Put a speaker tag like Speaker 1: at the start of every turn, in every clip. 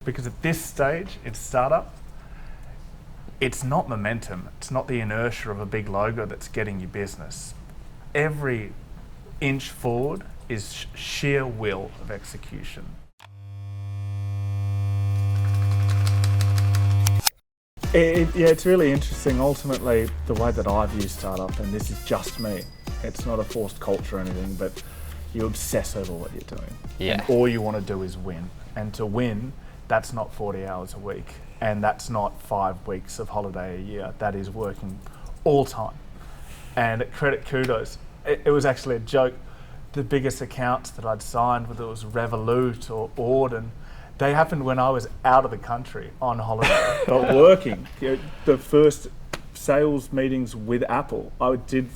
Speaker 1: Because at this stage, it's startup, it's not momentum, it's not the inertia of a big logo that's getting you business. Every inch forward is sheer will of execution. It's really interesting. Ultimately, the way that I view startup, and this is just me, it's not a forced culture or anything, but you obsess over what you're doing.
Speaker 2: Yeah.
Speaker 1: And all you want to do is win. And to win, that's not 40 hours a week. And that's not 5 weeks of holiday a year. That is working all time. And at Credit Kudos, it was actually a joke. The biggest accounts that I'd signed, whether it was Revolut or wouldn, they happened when I was out of the country on holiday. But working. The first sales meetings with Apple, I did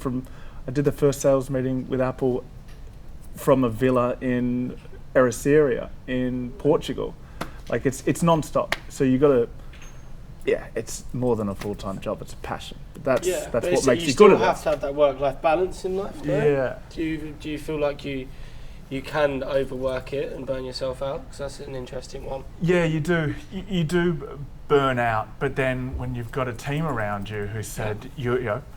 Speaker 1: the first sales meeting with Apple from a villa in Ericeira in Portugal. Like it's non-stop. So you got to, it's more than a full-time job. It's a passion. But that's what makes you good at it.
Speaker 3: You still have to have that work-life balance in life, though.
Speaker 1: Yeah.
Speaker 3: Do you feel like you can overwork it and burn yourself out? Because that's an interesting one.
Speaker 1: Yeah, you do. You do burn out, but then when you've got a team around you who said,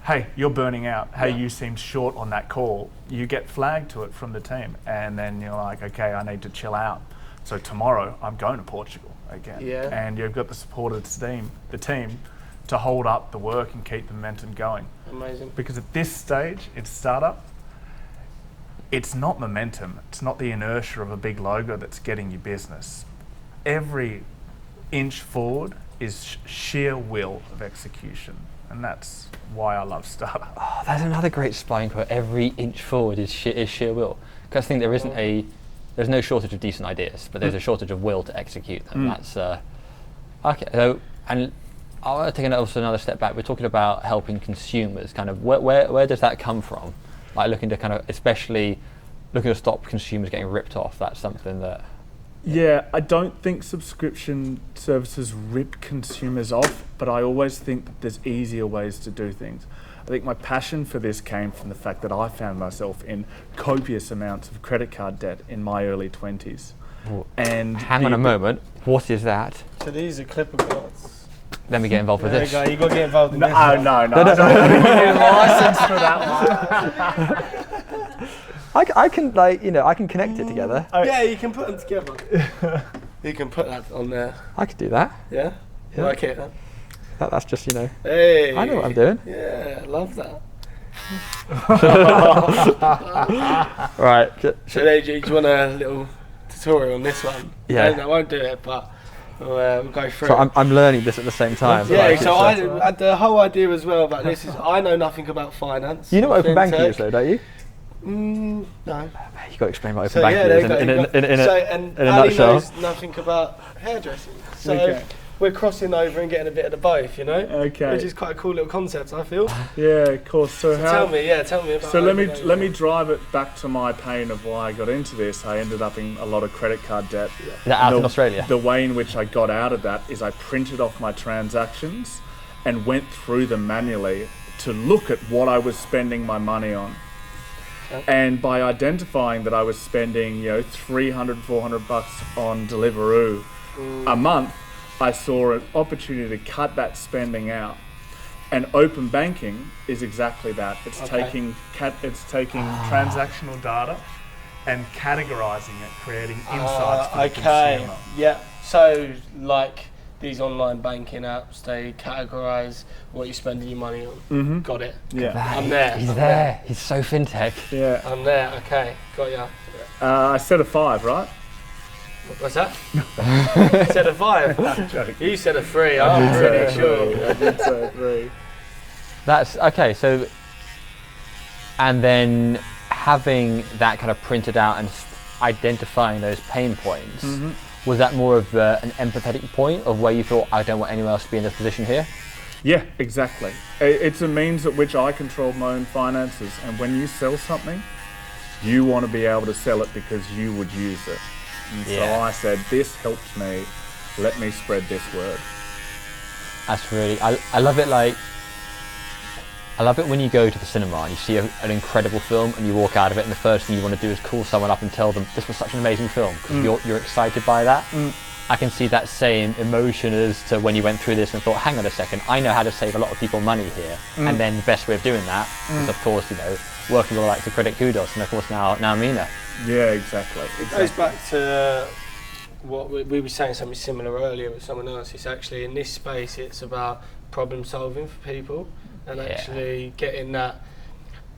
Speaker 1: hey, you're burning out. Hey, you seemed short on that call. You get flagged to it from the team, and then you're like, okay, I need to chill out. So tomorrow I'm going to Portugal again. Yeah. And you've got the support of the team to hold up the work and keep the momentum going.
Speaker 3: Amazing.
Speaker 1: Because at this stage, it's startup, it's not momentum, it's not the inertia of a big logo that's getting you business. Every inch forward is sheer will of execution. And that's why I love startup.
Speaker 2: Oh, that's another great spine quote. Every inch forward is sheer will. Because I think there's no shortage of decent ideas, but there's a shortage of will to execute them. That's okay. So, and I want to take another step back. We're talking about helping consumers. Kind of where does that come from? Like looking to stop consumers getting ripped off. That's something that.
Speaker 1: Yeah, I don't think subscription services rip consumers off, but I always think that there's easier ways to do things. I think my passion for this came from the fact that I found myself in copious amounts of credit card debt in my early 20s. And
Speaker 2: hang on a moment, what is that?
Speaker 3: So these are clipper cards.
Speaker 2: Let me get involved with this.
Speaker 3: There you go, you got to get involved in this.
Speaker 1: No. I don't need a license for that one.
Speaker 2: I can connect it together.
Speaker 3: Yeah, you can put them together. You can put that on there.
Speaker 2: I could do that.
Speaker 3: Yeah?
Speaker 2: Yeah.
Speaker 3: Like it, huh?
Speaker 2: That's just,
Speaker 3: Hey.
Speaker 2: I know what I'm doing.
Speaker 3: Yeah, I love that.
Speaker 2: Right.
Speaker 3: So, AJ, do you want a little tutorial on this one?
Speaker 2: Yeah.
Speaker 3: I won't do it, but we'll go through
Speaker 2: So
Speaker 3: it.
Speaker 2: I'm learning this at the same time.
Speaker 3: Yeah,
Speaker 2: Like,
Speaker 3: so the whole idea as well about this is I know nothing about finance.
Speaker 2: You know what open banking is though, don't you?
Speaker 3: No.
Speaker 2: You've got to explain what open
Speaker 3: So
Speaker 2: banking is in a
Speaker 3: Ali
Speaker 2: nutshell.
Speaker 3: knows nothing about hairdressing. So
Speaker 1: Okay.
Speaker 3: we're crossing over and getting a bit of the both,
Speaker 1: Okay.
Speaker 3: Which is quite a cool little concept, I feel.
Speaker 1: Yeah, of course. So
Speaker 3: Tell me about
Speaker 1: So let me drive it back to my pain of why I got into this. I ended up in a lot of credit card debt.
Speaker 2: Is that out in Australia?
Speaker 1: The way in which I got out of that is I printed off my transactions and went through them manually to look at what I was spending my money on. And by identifying that I was spending, $300, $400 on Deliveroo a month, I saw an opportunity to cut that spending out. And open banking is exactly that. It's taking transactional data and categorizing it, creating insights for the consumer.
Speaker 3: Yeah. So like these online banking apps, they categorize what you're spending your money on.
Speaker 1: Mm-hmm.
Speaker 3: Got it.
Speaker 1: Yeah.
Speaker 3: I'm there.
Speaker 2: He's there. He's so fintech.
Speaker 1: Yeah.
Speaker 3: I'm there. Okay. Got ya.
Speaker 1: I said a 5, right?
Speaker 3: What's that? Said a 5. You said a 3. I'm pretty sure.
Speaker 1: I did say 3.
Speaker 2: That's okay. So, and then having that kind of printed out and identifying those pain points, was that more of an empathetic point of where you thought, I don't want anyone else to be in this position here?
Speaker 1: Yeah, exactly. It's a means at which I control my own finances. And when you sell something, you want to be able to sell it because you would use it. And so I said, this helps me, let me spread this word.
Speaker 2: That's really, I love it. I love it when you go to the cinema and you see an incredible film and you walk out of it and the first thing you want to do is call someone up and tell them this was such an amazing film because you're excited by that. I can see that same emotion as to when you went through this and thought, hang on a second, I know how to save a lot of people money here. And then the best way of doing that is, of course, working with the likes of Credit Kudos and, of course, now Minna.
Speaker 1: Yeah, exactly.
Speaker 3: It goes back to what we were saying something similar earlier with someone else. It's actually in this space, it's about problem solving for people and actually getting that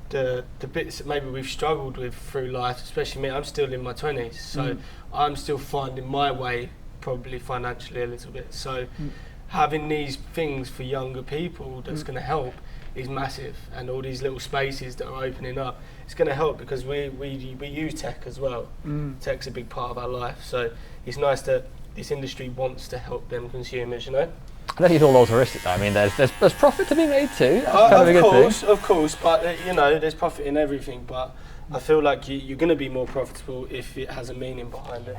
Speaker 3: the bits that maybe we've struggled with through life, especially me. I'm still in my 20s, so I'm still finding my way probably financially a little bit. So having these things for younger people that's going to help is massive, and all these little spaces that are opening up, it's going to help because we use tech as well. Tech's a big part of our life, so it's nice that this industry wants to help them consumers,
Speaker 2: I don't think it's all altruistic though. I mean, there's profit to be made too. That's kind of a good thing.
Speaker 3: Of course, but there's profit in everything, but I feel like you're going to be more profitable if it has a meaning behind it.